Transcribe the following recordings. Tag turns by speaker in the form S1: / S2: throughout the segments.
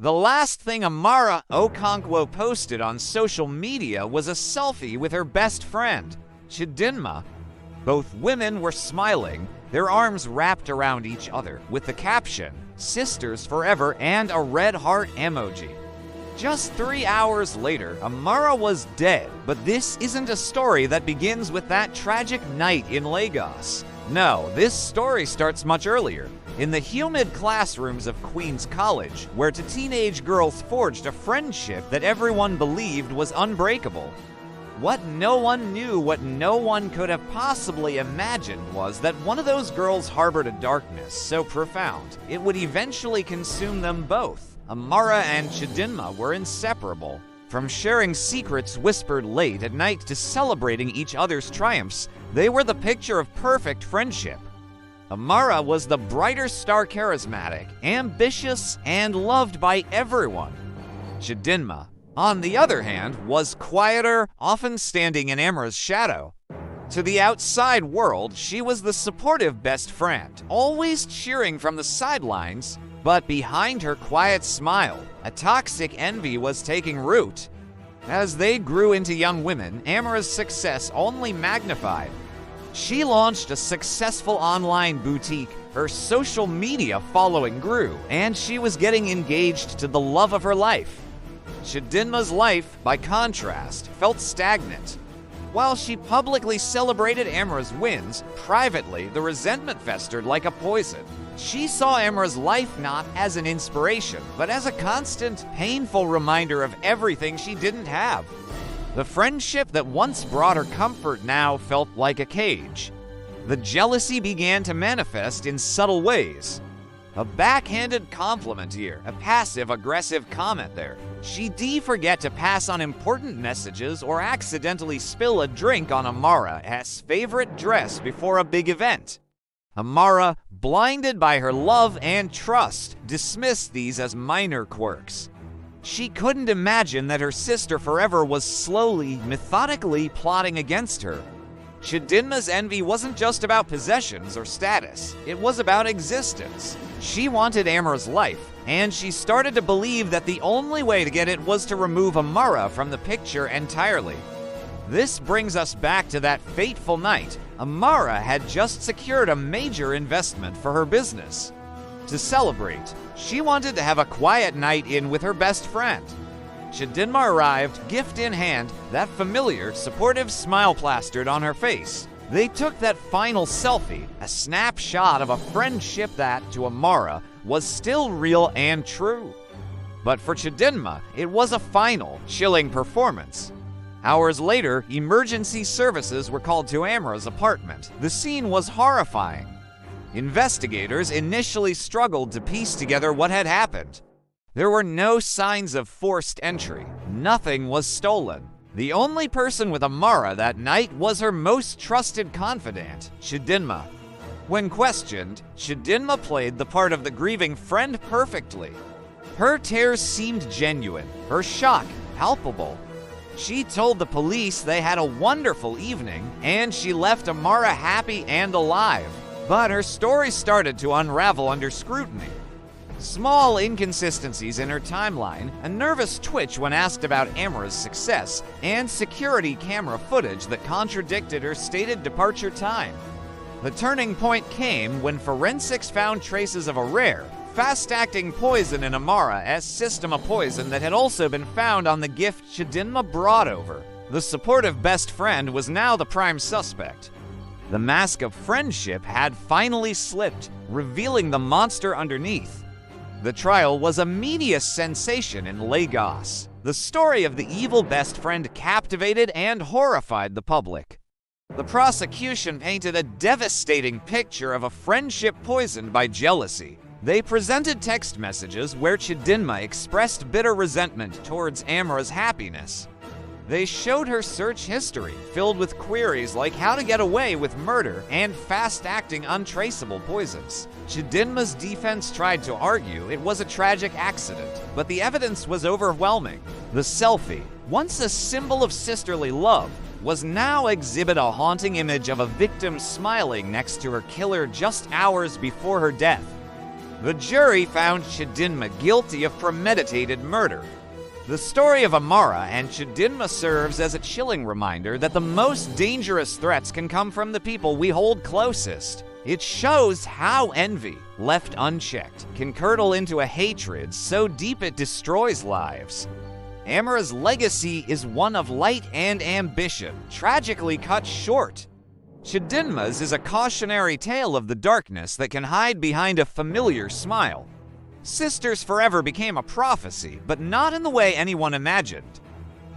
S1: The last thing Amara Okonkwo posted on social media was a selfie with her best friend, Chidinma. Both women were smiling, their arms wrapped around each other, with the caption, "Sisters Forever," and a red heart emoji. Just 3 hours later, Amara was dead, but this isn't a story that begins with that tragic night in Lagos. No, this story starts much earlier, in the humid classrooms of Queen's College, where two teenage girls forged a friendship that everyone believed was unbreakable. What no one knew, what no one could have possibly imagined, was that one of those girls harbored a darkness so profound, it would eventually consume them both. Amara and Chidinma were inseparable. From sharing secrets whispered late at night to celebrating each other's triumphs, they were the picture of perfect friendship. Amara was the brighter star, charismatic, ambitious, and loved by everyone. Chidinma, on the other hand, was quieter, often standing in Amara's shadow. To the outside world, she was the supportive best friend, always cheering from the sidelines, but behind her quiet smile, a toxic envy was taking root. As they grew into young women, Amara's success only magnified. She launched a successful online boutique, her social media following grew, and she was getting engaged to the love of her life. Chidinma's life, by contrast, felt stagnant. While she publicly celebrated Amara's wins, privately the resentment festered like a poison. She saw Amara's life not as an inspiration, but as a constant, painful reminder of everything she didn't have. The friendship that once brought her comfort now felt like a cage. The jealousy began to manifest in subtle ways. A backhanded compliment here, a passive-aggressive comment there. She'd forget to pass on important messages or accidentally spill a drink on Amara's favorite dress before a big event. Amara, blinded by her love and trust, dismissed these as minor quirks. She couldn't imagine that her sister forever was slowly, methodically plotting against her. Chidinma's envy wasn't just about possessions or status, it was about existence. She wanted Amara's life, and she started to believe that the only way to get it was to remove Amara from the picture entirely. This brings us back to that fateful night. Amara had just secured a major investment for her business. To celebrate, she wanted to have a quiet night in with her best friend. Chidinma arrived, gift in hand, that familiar, supportive smile plastered on her face. They took that final selfie, a snapshot of a friendship that, to Amara, was still real and true. But for Chidinma, it was a final, chilling performance. Hours later, emergency services were called to Amara's apartment. The scene was horrifying. Investigators initially struggled to piece together what had happened. There were no signs of forced entry. Nothing was stolen. The only person with Amara that night was her most trusted confidant, Chidinma. When questioned, Chidinma played the part of the grieving friend perfectly. Her tears seemed genuine, her shock palpable. She told the police they had a wonderful evening, and she left Amara happy and alive. But her story started to unravel under scrutiny. Small inconsistencies in her timeline, a nervous twitch when asked about Amara's success, and security camera footage that contradicted her stated departure time. The turning point came when forensics found traces of a rare, fast-acting poison in Amara's system, a poison that had also been found on the gift Chidinma brought over. The supportive best friend was now the prime suspect. The mask of friendship had finally slipped, revealing the monster underneath. The trial was a media sensation in Lagos. The story of the evil best friend captivated and horrified the public. The prosecution painted a devastating picture of a friendship poisoned by jealousy. They presented text messages where Chidinma expressed bitter resentment towards Amara's happiness. They showed her search history, filled with queries like how to get away with murder and fast-acting untraceable poisons. Chidinma's defense tried to argue it was a tragic accident, but the evidence was overwhelming. The selfie, once a symbol of sisterly love, was now exhibit a haunting image of a victim smiling next to her killer just hours before her death. The jury found Chidinma guilty of premeditated murder. The story of Amara and Chidinma serves as a chilling reminder that the most dangerous threats can come from the people we hold closest. It shows how envy, left unchecked, can curdle into a hatred so deep it destroys lives. Amara's legacy is one of light and ambition, tragically cut short. Chidinma's is a cautionary tale of the darkness that can hide behind a familiar smile. Sisters Forever became a prophecy, but not in the way anyone imagined.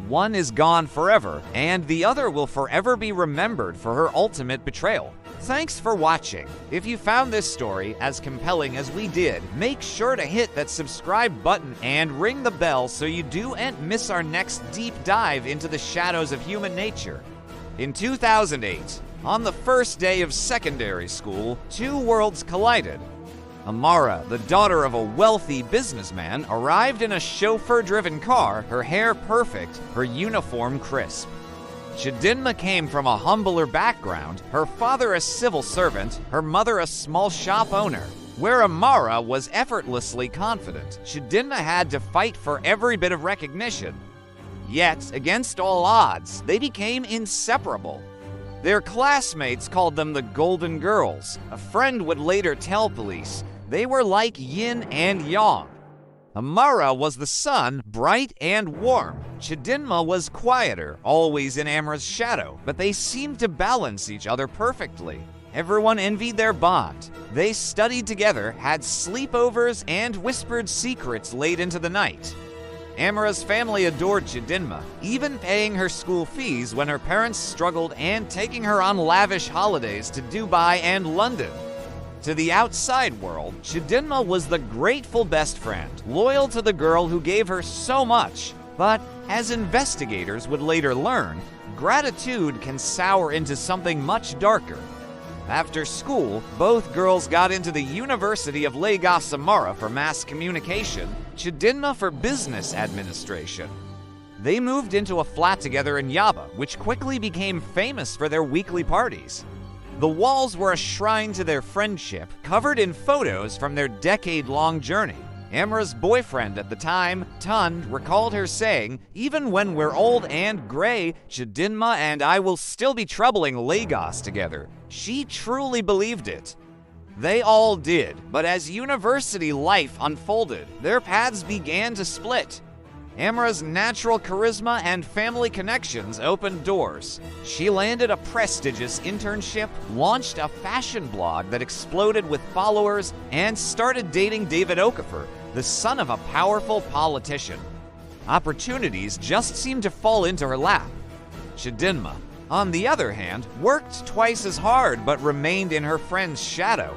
S1: One is gone forever, and the other will forever be remembered for her ultimate betrayal. Thanks for watching. If you found this story as compelling as we did, make sure to hit that subscribe button and ring the bell so you don't miss our next deep dive into the shadows of human nature. In 2008, on the first day of secondary school, two worlds collided. Amara, the daughter of a wealthy businessman, arrived in a chauffeur-driven car, her hair perfect, her uniform crisp. Chidinma came from a humbler background, her father a civil servant, her mother a small shop owner. Where Amara was effortlessly confident, Chidinma had to fight for every bit of recognition. Yet, against all odds, they became inseparable. Their classmates called them the Golden Girls. A friend would later tell police they were like yin and yang. Amara was the sun, bright and warm. Chidinma was quieter, always in Amara's shadow, but they seemed to balance each other perfectly. Everyone envied their bond. They studied together, had sleepovers, and whispered secrets late into the night. Amara's family adored Chidinma, even paying her school fees when her parents struggled and taking her on lavish holidays to Dubai and London. To the outside world, Chidinma was the grateful best friend, loyal to the girl who gave her so much. But, as investigators would later learn, gratitude can sour into something much darker. After school, both girls got into the University of Lagos Amara for mass communication, Chidinma for business administration. They moved into a flat together in Yaba, which quickly became famous for their weekly parties. The walls were a shrine to their friendship, covered in photos from their decade-long journey. Amara's boyfriend at the time, Tund, recalled her saying, "Even when we're old and gray, Chidinma and I will still be troubling Lagos together." She truly believed it. They all did, but as university life unfolded, their paths began to split. Amara's natural charisma and family connections opened doors. She landed a prestigious internship, launched a fashion blog that exploded with followers, and started dating David Okafor, the son of a powerful politician. Opportunities just seemed to fall into her lap. Chidinma, on the other hand, worked twice as hard but remained in her friend's shadow.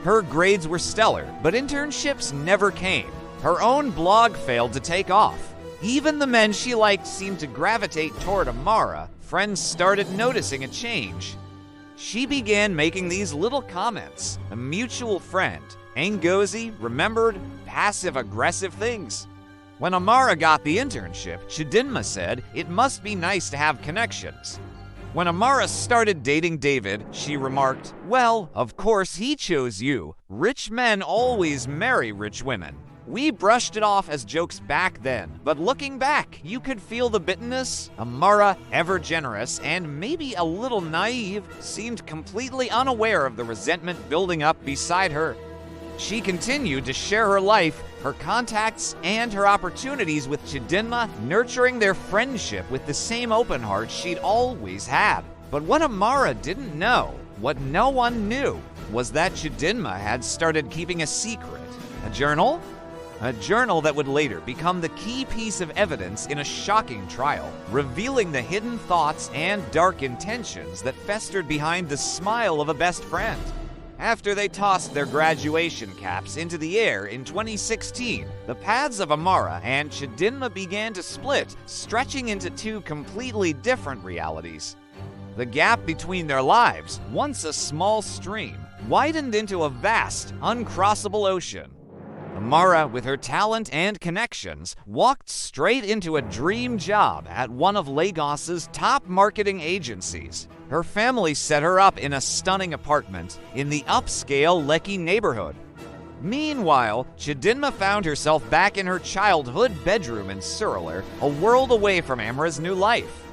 S1: Her grades were stellar, but internships never came. Her own blog failed to take off. Even the men she liked seemed to gravitate toward Amara. Friends started noticing a change. She began making these little comments. A mutual friend, Ngozi, remembered passive-aggressive things. When Amara got the internship, Chidinma said it must be nice to have connections. When Amara started dating David, she remarked, "Well, of course he chose you. Rich men always marry rich women." We brushed it off as jokes back then, but looking back, you could feel the bitterness. Amara, ever generous and maybe a little naive, seemed completely unaware of the resentment building up beside her. She continued to share her life, her contacts, and her opportunities with Chidinma, nurturing their friendship with the same open heart she'd always had. But what Amara didn't know, what no one knew, was that Chidinma had started keeping a secret. A journal? A journal that would later become the key piece of evidence in a shocking trial, revealing the hidden thoughts and dark intentions that festered behind the smile of a best friend. After they tossed their graduation caps into the air in 2016, the paths of Amara and Chidinma began to split, stretching into two completely different realities. The gap between their lives, once a small stream, widened into a vast, uncrossable ocean. Amara, with her talent and connections, walked straight into a dream job at one of Lagos's top marketing agencies. Her family set her up in a stunning apartment in the upscale Lekki neighborhood. Meanwhile, Chidinma found herself back in her childhood bedroom in Surler, a world away from Amara's new life.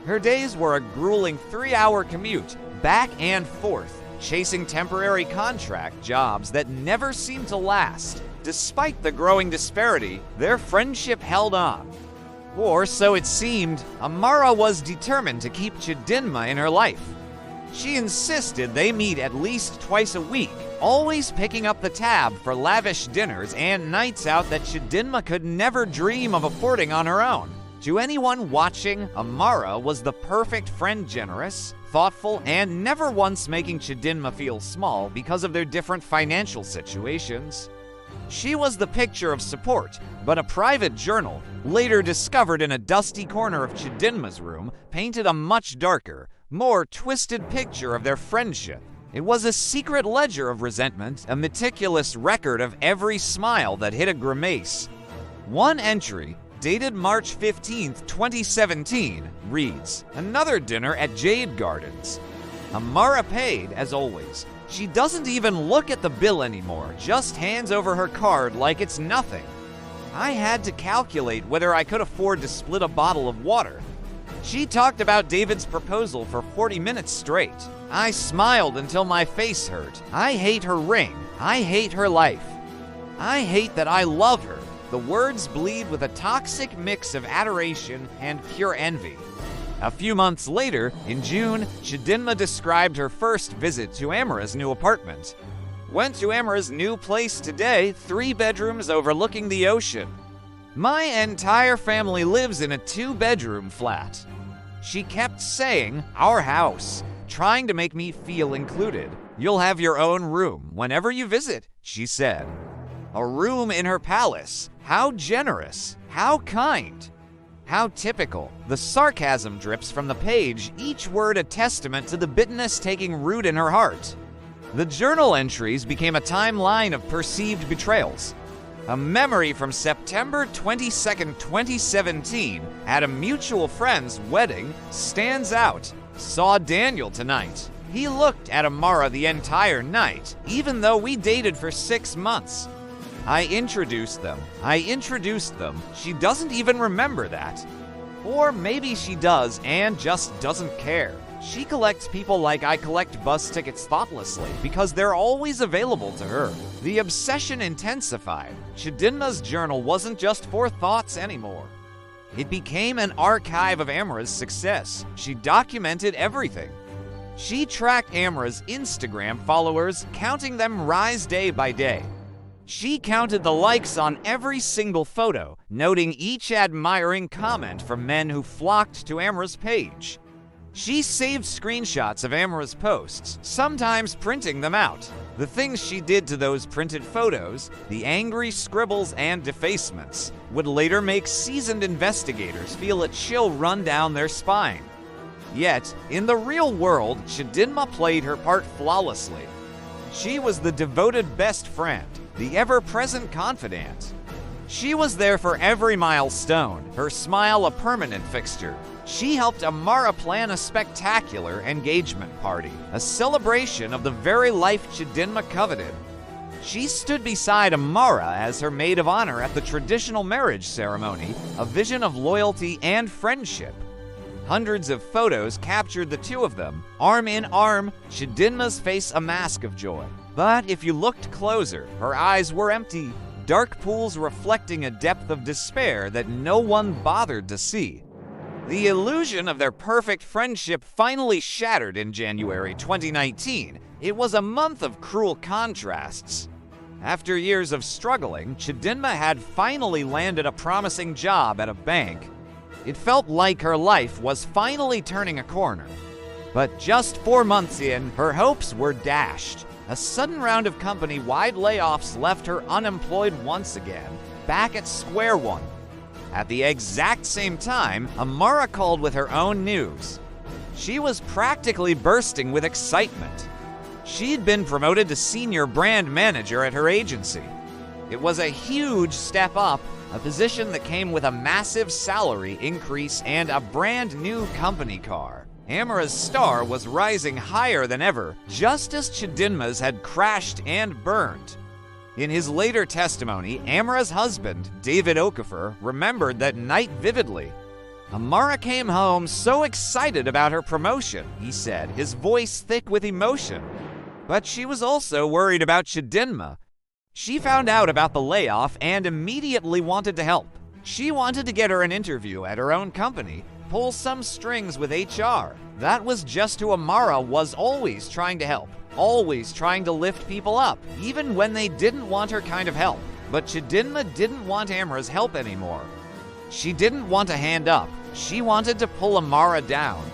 S1: Her days were a grueling 3-hour commute, back and forth, chasing temporary contract jobs that never seemed to last. Despite the growing disparity, their friendship held on. Or so it seemed. Amara was determined to keep Chidinma in her life. She insisted they meet at least twice a week, always picking up the tab for lavish dinners and nights out that Chidinma could never dream of affording on her own. To anyone watching, Amara was the perfect friend, generous, thoughtful, and never once making Chidinma feel small because of their different financial situations. She was the picture of support, but a private journal, later discovered in a dusty corner of Chidinma's room, painted a much darker, more twisted picture of their friendship. It was a secret ledger of resentment, a meticulous record of every smile that hid a grimace. One entry, dated March 15, 2017, reads, "Another dinner at Jade Gardens. Amara paid, as always. She doesn't even look at the bill anymore, just hands over her card like it's nothing. I had to calculate whether I could afford to split a bottle of water. She talked about David's proposal for 40 minutes straight. I smiled until my face hurt. I hate her ring. I hate her life. I hate that I love her." The words bleed with a toxic mix of adoration and pure envy. A few months later, in June, Chidinma described her first visit to Amara's new apartment. "Went to Amara's new place today, 3 bedrooms overlooking the ocean. My entire family lives in a 2-bedroom flat." She kept saying, "Our house," trying to make me feel included. "You'll have your own room whenever you visit," she said. A room in her palace. How generous. How kind. How typical. The sarcasm drips from the page, each word a testament to the bitterness taking root in her heart. The journal entries became a timeline of perceived betrayals. A memory from September 22, 2017, at a mutual friend's wedding, stands out. "Saw Daniel tonight. He looked at Amara the entire night, even though we dated for 6 months. I introduced them. She doesn't even remember that. Or maybe she does and just doesn't care. She collects people like I collect bus tickets thoughtlessly because they're always available to her." The obsession intensified. Chidinma's journal wasn't just for thoughts anymore. It became an archive of Amara's success. She documented everything. She tracked Amara's Instagram followers, counting them rise day by day. She counted the likes on every single photo, noting each admiring comment from men who flocked to Amara's page. She saved screenshots of Amara's posts, sometimes printing them out. The things she did to those printed photos, the angry scribbles and defacements, would later make seasoned investigators feel a chill run down their spine. Yet, in the real world, Chidinma played her part flawlessly. She was the devoted best friend, the ever-present confidant. She was there for every milestone, her smile a permanent fixture. She helped Amara plan a spectacular engagement party, a celebration of the very life Chidinma coveted. She stood beside Amara as her maid of honor at the traditional marriage ceremony, a vision of loyalty and friendship. Hundreds of photos captured the two of them, arm in arm, Chidinma's face a mask of joy. But if you looked closer, her eyes were empty, dark pools reflecting a depth of despair that no one bothered to see. The illusion of their perfect friendship finally shattered in January 2019. It was a month of cruel contrasts. After years of struggling, Chidinma had finally landed a promising job at a bank. It felt like her life was finally turning a corner. But just 4 months in, her hopes were dashed. A sudden round of company-wide layoffs left her unemployed once again, back at square one. At the exact same time, Amara called with her own news. She was practically bursting with excitement. She'd been promoted to senior brand manager at her agency. It was a huge step up, a position that came with a massive salary increase and a brand new company car. Amara's star was rising higher than ever, just as Chidinma's had crashed and burned. In his later testimony, Amara's husband, David Okafor, remembered that night vividly. Amara came home so excited about her promotion, he said, his voice thick with emotion. But she was also worried about Chidinma. She found out about the layoff and immediately wanted to help. She wanted to get her an interview at her own company, pull some strings with HR. That was just who Amara was, always trying to help, always trying to lift people up, even when they didn't want her kind of help. But Chidinma didn't want Amara's help anymore. She didn't want a hand up. She wanted to pull Amara down.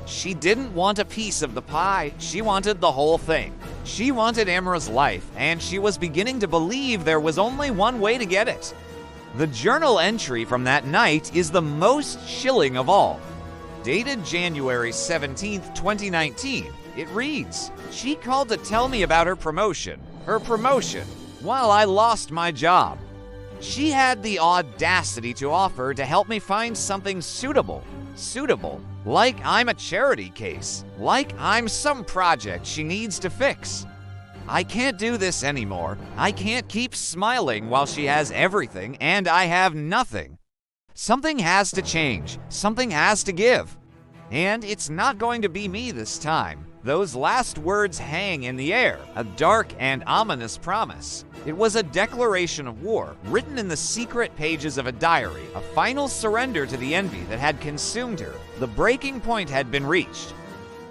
S1: She didn't want a piece of the pie. She wanted the whole thing. She wanted Amara's life, and she was beginning to believe there was only one way to get it. The journal entry from that night is the most chilling of all. Dated January 17, 2019, it reads, "She called to tell me about her promotion, while I lost my job. She had the audacity to offer to help me find something suitable, like I'm a charity case, like I'm some project she needs to fix. I can't do this anymore. I can't keep smiling while she has everything and I have nothing. Something has to change. Something has to give. And it's not going to be me this time." Those last words hang in the air, a dark and ominous promise. It was a declaration of war, written in the secret pages of a diary, a final surrender to the envy that had consumed her. The breaking point had been reached.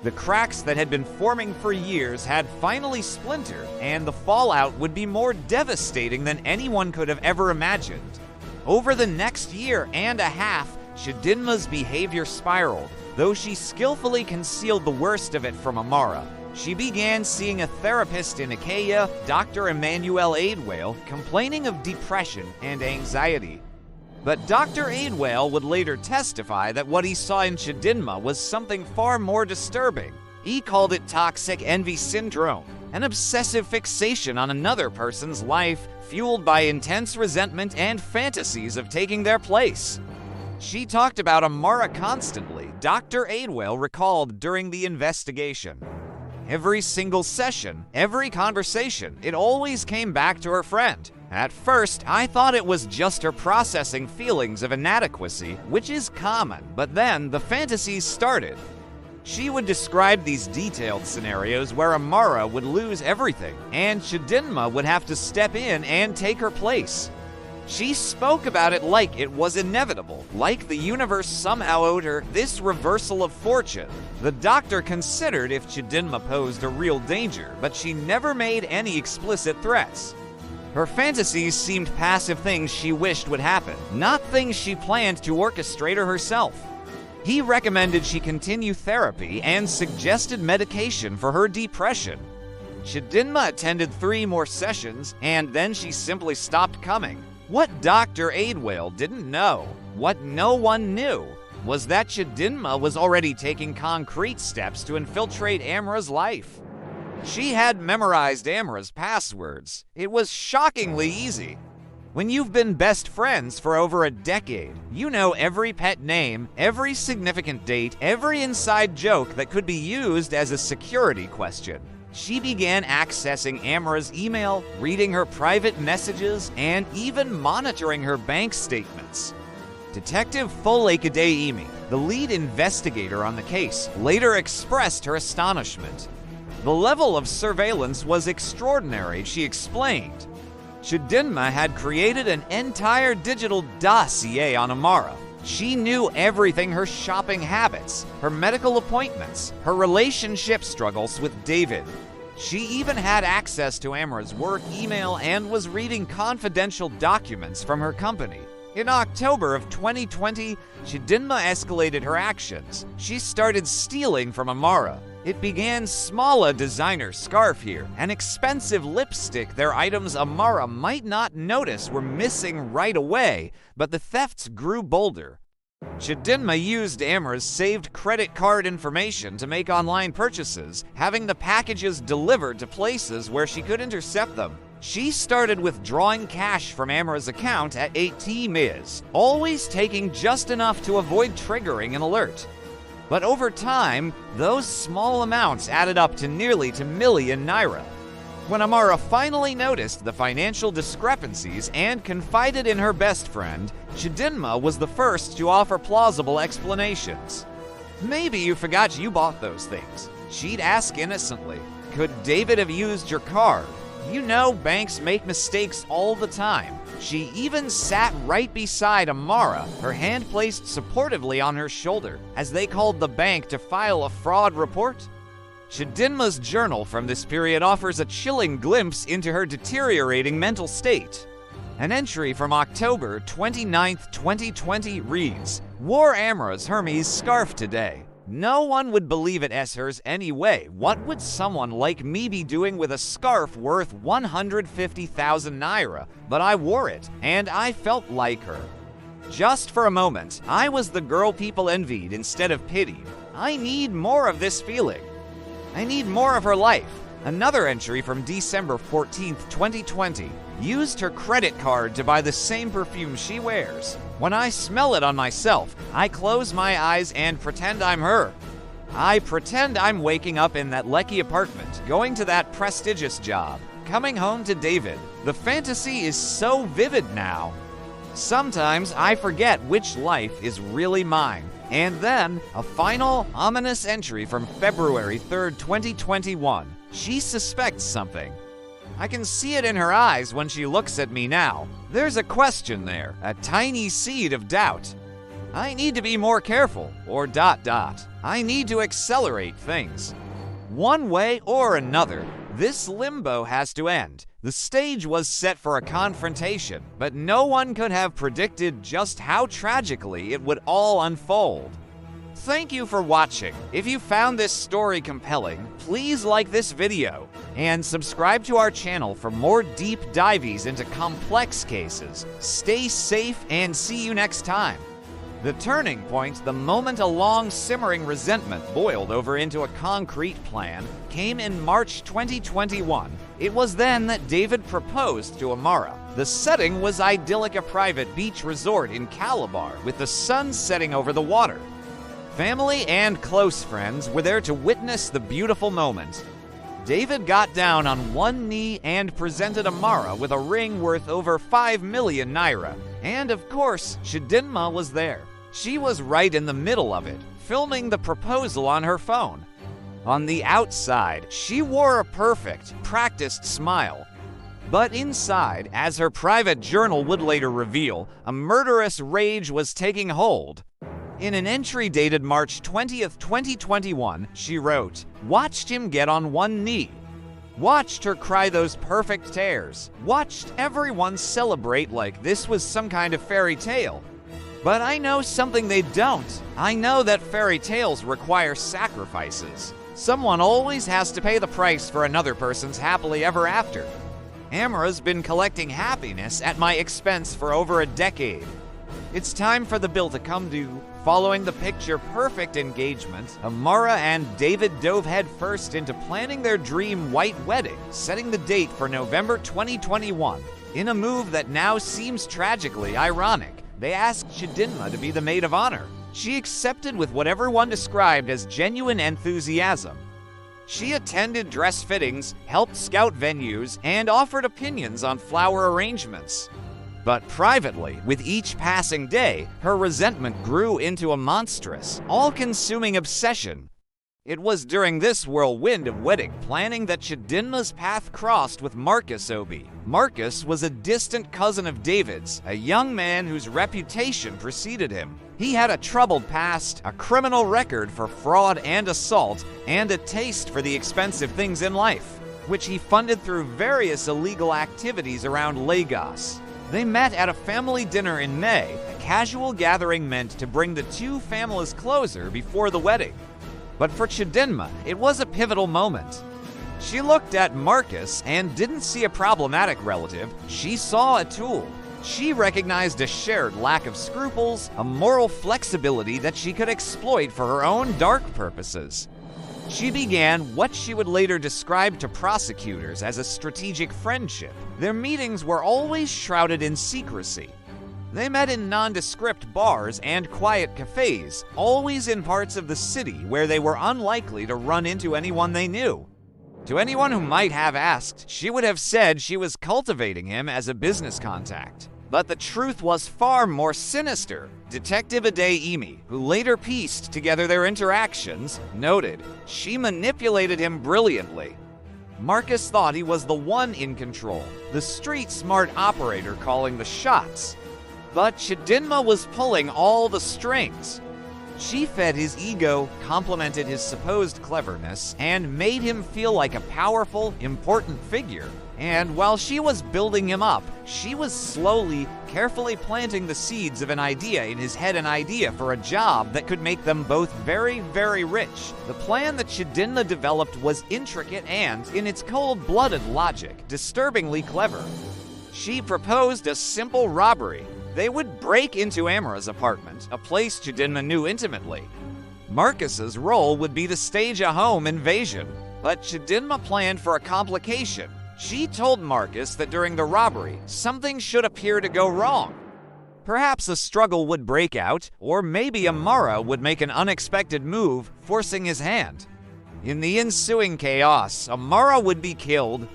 S1: The cracks that had been forming for years had finally splintered, and the fallout would be more devastating than anyone could have ever imagined. Over the next year and a half, Chidinma's behavior spiraled. Though she skillfully concealed the worst of it from Amara, she began seeing a therapist in Achaia, Dr. Emmanuel Aidwale, complaining of depression and anxiety. But Dr. Aidwale would later testify that what he saw in Chidinma was something far more disturbing. He called it toxic envy syndrome, an obsessive fixation on another person's life, fueled by intense resentment and fantasies of taking their place. She talked about Amara constantly, Dr. Aidwale recalled during the investigation. Every single session, every conversation, it always came back to her friend. At first, I thought it was just her processing feelings of inadequacy, which is common, but then the fantasies started. She would describe these detailed scenarios where Amara would lose everything, and Chidinma would have to step in and take her place. She spoke about it like it was inevitable, like the universe somehow owed her this reversal of fortune. The doctor considered if Chidinma posed a real danger, but she never made any explicit threats. Her fantasies seemed passive things she wished would happen, not things she planned to orchestrate her herself. He recommended she continue therapy and suggested medication for her depression. Chidinma attended 3 more sessions, and then she simply stopped coming. What Dr. Aidwale didn't know, what no one knew, was that Chidinma was already taking concrete steps to infiltrate Amara's life. She had memorized Amara's passwords. It was shockingly easy. When you've been best friends for over a decade, you know every pet name, every significant date, every inside joke that could be used as a security question. She began accessing Amara's email, reading her private messages, and even monitoring her bank statements. Detective Folake Adeyemi, the lead investigator on the case, later expressed her astonishment. The level of surveillance was extraordinary, she explained. Chidinma had created an entire digital dossier on Amara. She knew everything: her shopping habits, her medical appointments, her relationship struggles with David. She even had access to Amara's work email and was reading confidential documents from her company. In October of 2020, Chidinma escalated her actions. She started stealing from Amara. It began small: a designer scarf here, an expensive lipstick. They're items Amara might not notice were missing right away, but the thefts grew bolder. Chidinma used Amara's saved credit card information to make online purchases, having the packages delivered to places where she could intercept them. She started withdrawing cash from Amara's account at ATMs, always taking just enough to avoid triggering an alert. But over time, those small amounts added up to nearly 2 million naira. When Amara finally noticed the financial discrepancies and confided in her best friend, Chidinma was the first to offer plausible explanations. "Maybe you forgot you bought those things," she'd ask innocently. "Could David have used your card? You know banks make mistakes all the time." She even sat right beside Amara, her hand placed supportively on her shoulder, as they called the bank to file a fraud report. Chidinma's journal from this period offers a chilling glimpse into her deteriorating mental state. An entry from October 29, 2020 reads, "Wore Amara's Hermes scarf today. No one would believe it as hers anyway. What would someone like me be doing with a scarf worth 150,000 naira? But I wore it, and I felt like her. Just for a moment, I was the girl people envied instead of pitied. I need more of this feeling. I need more of her life." Another entry from December 14, 2020, "Used her credit card to buy the same perfume she wears. When I smell it on myself, I close my eyes and pretend I'm her. I pretend I'm waking up in that Lekki apartment, going to that prestigious job, coming home to David. The fantasy is so vivid now. Sometimes I forget which life is really mine." And then, a final, ominous entry from February 3, 2021. She suspects something. "I can see it in her eyes when she looks at me now. There's a question there, a tiny seed of doubt. I need to be more careful, or ... I need to accelerate things. One way or another, this limbo has to end. The stage was set for a confrontation, but no one could have predicted just how tragically it would all unfold." Thank you for watching. If you found this story compelling, please like this video and subscribe to our channel for more deep dives into complex cases. Stay safe and see you next time. The turning point, the moment a long simmering resentment boiled over into a concrete plan, came in March 2021. It was then that David proposed to Amara. The setting was idyllic, a private beach resort in Calabar with the sun setting over the water. Family and close friends were there to witness the beautiful moment. David got down on one knee and presented Amara with a ring worth over 5 million naira. And of course, Chidinma was there. She was right in the middle of it, filming the proposal on her phone. On the outside, she wore a perfect, practiced smile. But inside, as her private journal would later reveal, a murderous rage was taking hold. In an entry dated March 20th, 2021, she wrote, "Watched him get on one knee. Watched her cry those perfect tears. Watched everyone celebrate like this was some kind of fairy tale. But I know something they don't. I know that fairy tales require sacrifices. Someone always has to pay the price for another person's happily ever after. Amara's been collecting happiness at my expense for over a decade. It's time for the bill to come due." Following the picture-perfect engagement, Amara and David dove headfirst into planning their dream white wedding, setting the date for November 2021. In a move that now seems tragically ironic, they asked Chidinma to be the maid of honor. She accepted with what everyone described as genuine enthusiasm. She attended dress fittings, helped scout venues, and offered opinions on flower arrangements. But privately, with each passing day, her resentment grew into a monstrous, all-consuming obsession. It was during this whirlwind of wedding planning that Chidinma's path crossed with Marcus Obi. Marcus was a distant cousin of David's, a young man whose reputation preceded him. He had a troubled past, a criminal record for fraud and assault, and a taste for the expensive things in life, which he funded through various illegal activities around Lagos. They met at a family dinner in May, a casual gathering meant to bring the two families closer before the wedding. But for Chidinma, it was a pivotal moment. She looked at Marcus and didn't see a problematic relative, she saw a tool. She recognized a shared lack of scruples, a moral flexibility that she could exploit for her own dark purposes. She began what she would later describe to prosecutors as a strategic friendship. Their meetings were always shrouded in secrecy. They met in nondescript bars and quiet cafes, always in parts of the city where they were unlikely to run into anyone they knew. To anyone who might have asked, she would have said she was cultivating him as a business contact. But the truth was far more sinister. Detective Adeyemi, who later pieced together their interactions, noted she manipulated him brilliantly. Marcus thought he was the one in control, the street-smart operator calling the shots. But Chidinma was pulling all the strings. She fed his ego, complimented his supposed cleverness, and made him feel like a powerful, important figure. And while she was building him up, she was slowly, carefully planting the seeds of an idea in his head, an idea for a job that could make them both very, very rich. The plan that Chidinma developed was intricate and, in its cold-blooded logic, disturbingly clever. She proposed a simple robbery. They would break into Amara's apartment, a place Chidinma knew intimately. Marcus's role would be to stage a home invasion, but Chidinma planned for a complication. She told Marcus that during the robbery, something should appear to go wrong. Perhaps a struggle would break out, or maybe Amara would make an unexpected move, forcing his hand. In the ensuing chaos, Amara would be killed.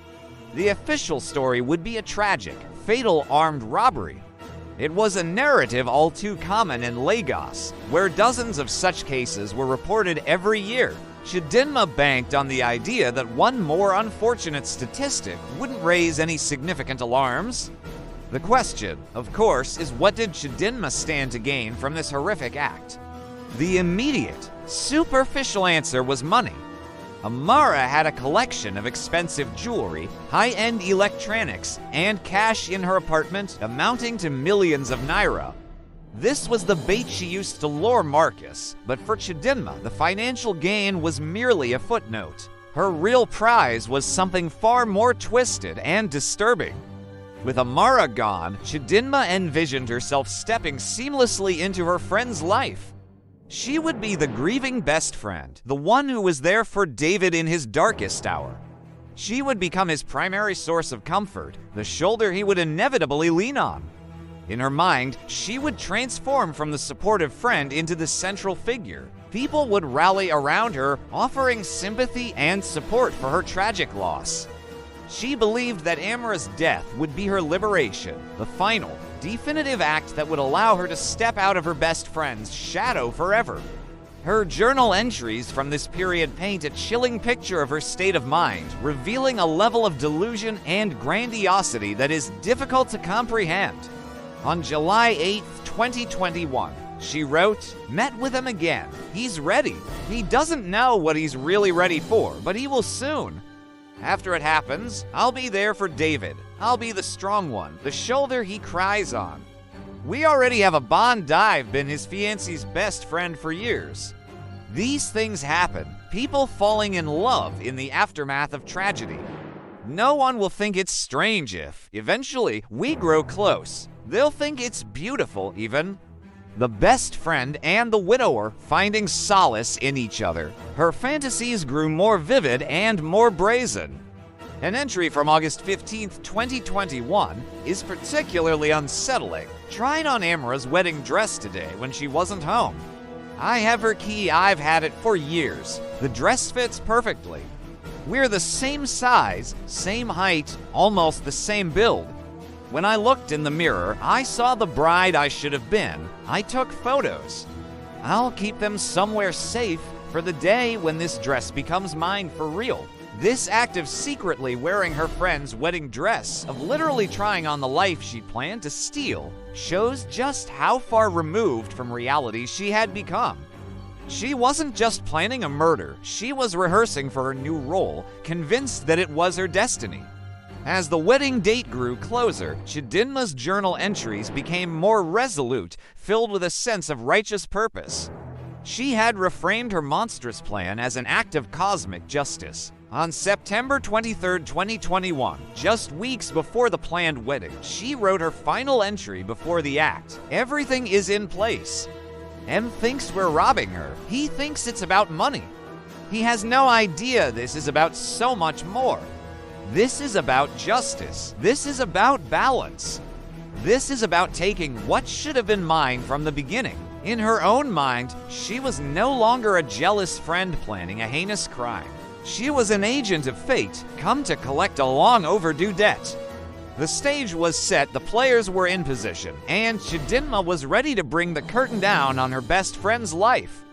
S1: The official story would be a tragic, fatal armed robbery. It was a narrative all too common in Lagos, where dozens of such cases were reported every year. Chidinma banked on the idea that one more unfortunate statistic wouldn't raise any significant alarms. The question, of course, is what did Chidinma stand to gain from this horrific act? The immediate, superficial answer was money. Amara had a collection of expensive jewelry, high-end electronics, and cash in her apartment amounting to millions of naira. This was the bait she used to lure Marcus, but for Chidinma, the financial gain was merely a footnote. Her real prize was something far more twisted and disturbing. With Amara gone, Chidinma envisioned herself stepping seamlessly into her friend's life. She would be the grieving best friend, the one who was there for David in his darkest hour. She would become his primary source of comfort, the shoulder he would inevitably lean on. In her mind, she would transform from the supportive friend into the central figure. People would rally around her, offering sympathy and support for her tragic loss. She believed that Amara's death would be her liberation, the final, definitive act that would allow her to step out of her best friend's shadow forever. Her journal entries from this period paint a chilling picture of her state of mind, revealing a level of delusion and grandiosity that is difficult to comprehend. On July 8, 2021, she wrote, "Met with him again. He's ready. He doesn't know what he's really ready for, but he will soon. After it happens, I'll be there for David. I'll be the strong one, the shoulder he cries on. We already have a bond. I've been his fiancé's best friend for years." These things happen, people falling in love in the aftermath of tragedy. No one will think it's strange if, eventually, we grow close. They'll think it's beautiful, even. The best friend and the widower finding solace in each other. Her fantasies grew more vivid and more brazen. An entry from August 15th, 2021 is particularly unsettling. Tried on Amara's wedding dress today when she wasn't home. I have her key, I've had it for years. The dress fits perfectly. We're the same size, same height, almost the same build. When I looked in the mirror, I saw the bride I should have been. I took photos. I'll keep them somewhere safe for the day when this dress becomes mine for real. This act of secretly wearing her friend's wedding dress, of literally trying on the life she planned to steal, shows just how far removed from reality she had become. She wasn't just planning a murder, she was rehearsing for her new role, convinced that it was her destiny. As the wedding date grew closer, Chidinma's journal entries became more resolute, filled with a sense of righteous purpose. She had reframed her monstrous plan as an act of cosmic justice. On September 23, 2021, just weeks before the planned wedding, she wrote her final entry before the act. Everything is in place. M thinks we're robbing her. He thinks it's about money. He has no idea this is about so much more. This is about justice. This is about balance. This is about taking what should have been mine from the beginning. In her own mind, she was no longer a jealous friend planning a heinous crime. She was an agent of fate, come to collect a long overdue debt. The stage was set, the players were in position, and Chidinma was ready to bring the curtain down on her best friend's life.